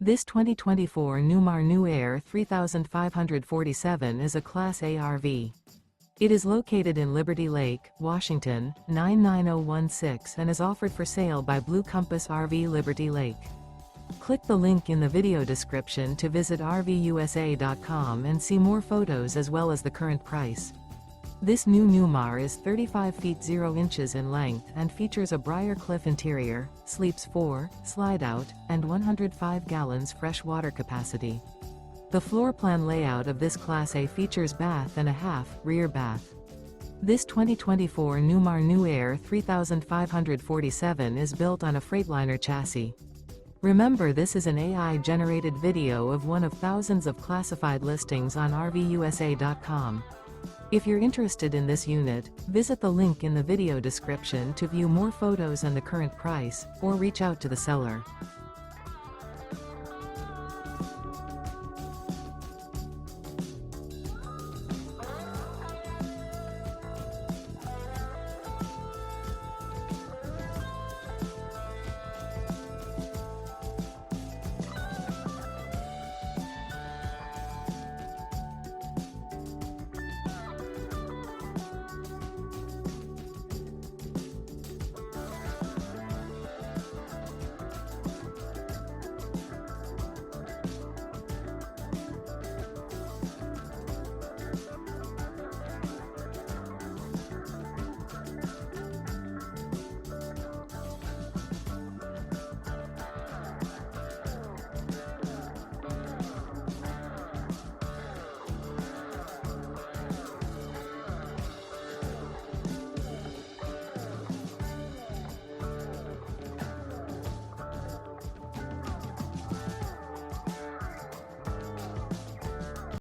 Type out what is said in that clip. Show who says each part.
Speaker 1: This 2024 Newmar New Aire 3547 is a Class A RV. It is located in Liberty Lake, Washington, 99016 and is offered for sale by Blue Compass RV Liberty Lake. Click the link in the video description to visit RVUSA.com and see more photos as well as the current price. This new Newmar is 35 feet 0 inches in length and features a BRIAR CLIFF interior, sleeps 4, slide-out, and 105 gallons fresh water capacity. The floor plan layout of this Class A features bath and a half, rear bath. This 2024 Newmar New Aire 3547 is built on a Freightliner chassis. Remember, this is an AI-generated video of one of thousands of classified listings on RVUSA.com. If you're interested in this unit, visit the link in the video description to view more photos and the current price, or reach out to the seller.